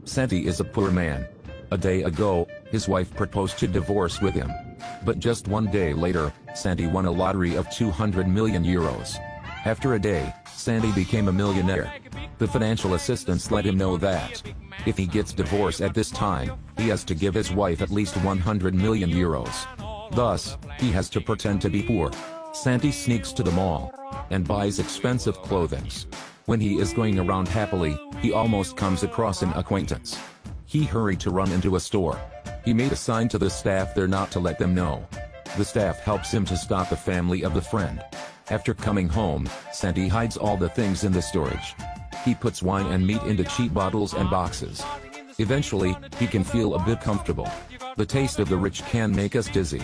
Santi is a poor man. A day ago, his wife proposed to divorce with him. But just one day later, Santi won a lottery of 200 million euros. After a day, Santi became a millionaire. The financial assistants let him know that if he gets divorced at this time, he has to give his wife at least 100 million euros. Thus, he has to pretend to be poor. Santi sneaks to the mall and buys expensive clothing. When he is going around happily, he almost comes across an acquaintance. He hurried to run into a store. He made a sign to the staff there not to let them know. The staff helps him to stop the family of the friend. After coming home, Santi hides all the things in the storage. He puts wine and meat into cheap bottles and boxes. Eventually, he can feel a bit comfortable. The taste of the rich can make us dizzy.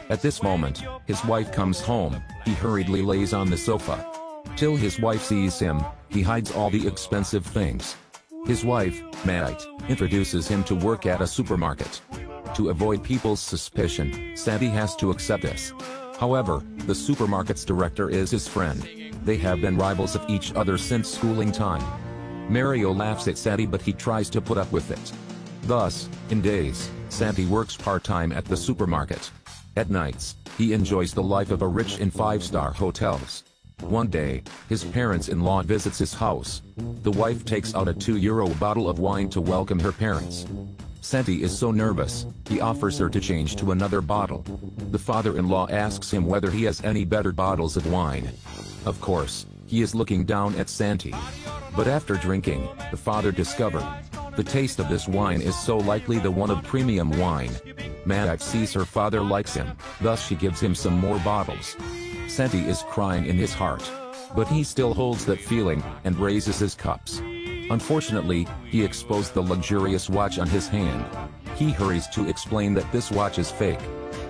At this moment, his wife comes home. He hurriedly lays on the sofa. Till his wife sees him, he hides all the expensive things. His wife, Maite, introduces him to work at a supermarket. To avoid people's suspicion, Santi has to accept this. However, the supermarket's director is his friend. They have been rivals of each other since schooling time. Mario laughs at Santi, but he tries to put up with it. Thus, in days, Santi works part-time at the supermarket. At nights, he enjoys the life of a rich in five-star hotels. One day, his parents-in-law visits his house. The wife takes out a €2 bottle of wine to welcome her parents. Santi is so nervous, he offers her to change to another bottle. The father-in-law asks him whether he has any better bottles of wine. Of course, he is looking down at Santi. But after drinking, the father discovered the taste of this wine is so likely the one of premium wine. Maite sees her father likes him, thus she gives him some more bottles. Santi is crying in his heart. But he still holds that feeling, and raises his cups. Unfortunately, he exposed the luxurious watch on his hand. He hurries to explain that this watch is fake.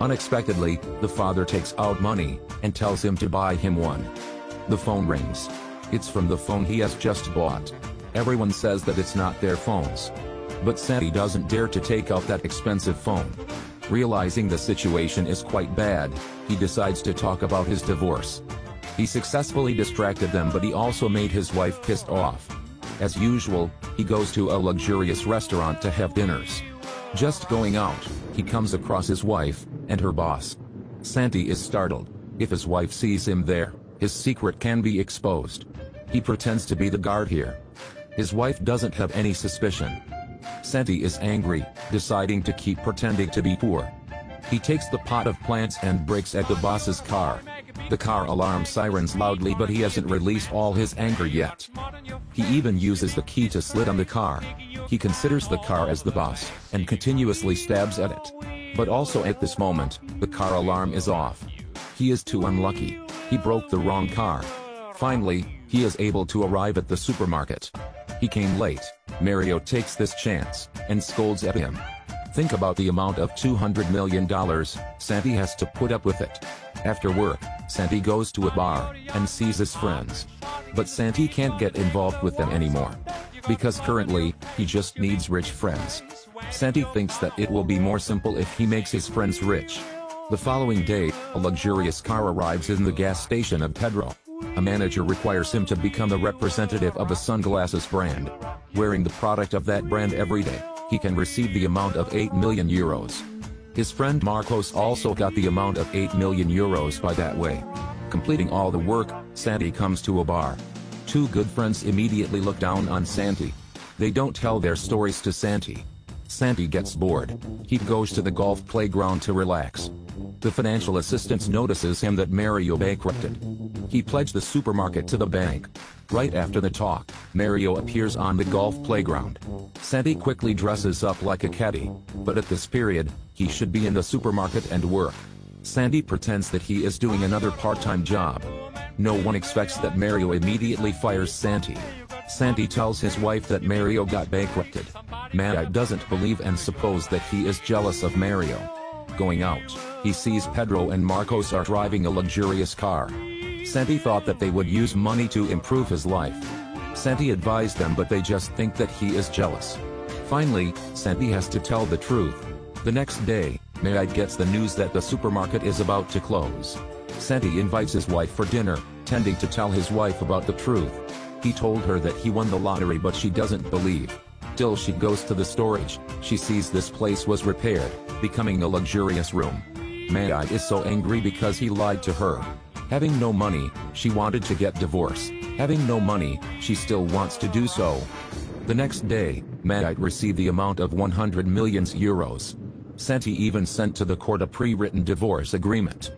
Unexpectedly, the father takes out money, and tells him to buy him one. The phone rings. It's from the phone he has just bought. Everyone says that it's not their phones. But Santi doesn't dare to take out that expensive phone. Realizing the situation is quite bad, he decides to talk about his divorce. He successfully distracted them, but he also made his wife pissed off. As usual, he goes to a luxurious restaurant to have dinners. Just going out, he comes across his wife and her boss. Santi is startled. If his wife sees him there, his secret can be exposed. He pretends to be the guard here. His wife doesn't have any suspicion. Santi is angry, deciding to keep pretending to be poor. He takes the pot of plants and breaks at the boss's car. The car alarm sirens loudly, but he hasn't released all his anger yet. He even uses the key to slit on the car. He considers the car as the boss, and continuously stabs at it. But also at this moment, the car alarm is off. He is too unlucky. He broke the wrong car. Finally, he is able to arrive at the supermarket. He came late. Mario takes this chance, and scolds at him. Think about the amount of $200 million, Santi has to put up with it. After work, Santi goes to a bar, and sees his friends. But Santi can't get involved with them anymore. Because currently, he just needs rich friends. Santi thinks that it will be more simple if he makes his friends rich. The following day, a luxurious car arrives in the gas station of Pedro. A manager requires him to become a representative of a sunglasses brand. Wearing the product of that brand every day, he can receive the amount of 8 million euros. His friend Marcos also got the amount of 8 million euros by that way. Completing all the work, Santi comes to a bar. Two good friends immediately look down on Santi. They don't tell their stories to Santi. Santi gets bored. He goes to the golf playground to relax. The financial assistant notices him that Mario bankrupted. He pledged the supermarket to the bank. Right after the talk, Mario appears on the golf playground. Santi quickly dresses up like a caddy, but at this period, he should be in the supermarket and work. Santi pretends that he is doing another part-time job. No one expects that Mario immediately fires Santi. Santi tells his wife that Mario got bankrupted. Maite doesn't believe and suppose that he is jealous of Mario. Going out, he sees Pedro and Marcos are driving a luxurious car. Santi thought that they would use money to improve his life. Santi advised them, but they just think that he is jealous. Finally, Santi has to tell the truth. The next day, Maite gets the news that the supermarket is about to close. Santi invites his wife for dinner, tending to tell his wife about the truth. He told her that he won the lottery, but she doesn't believe. Till she goes to the storage, she sees this place was repaired, becoming a luxurious room. Mayite is so angry because he lied to her. Having no money, she wanted to get divorced. Having no money, she still wants to do so. The next day, Mayite received the amount of 100 million euros. Santi even sent to the court a pre-written divorce agreement.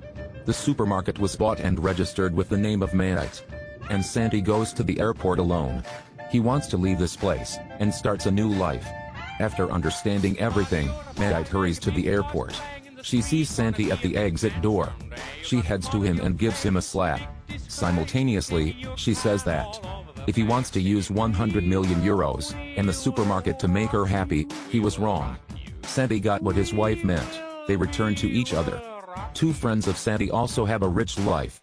The supermarket was bought and registered with the name of Mayite. And Santi goes to the airport alone. He wants to leave this place, and starts a new life. After understanding everything, Mayite hurries to the airport. She sees Santi at the exit door. She heads to him and gives him a slap. Simultaneously, she says that if he wants to use 100 million euros, and the supermarket to make her happy, he was wrong. Santi got what his wife meant. They return to each other. Two friends of Santi also have a rich life.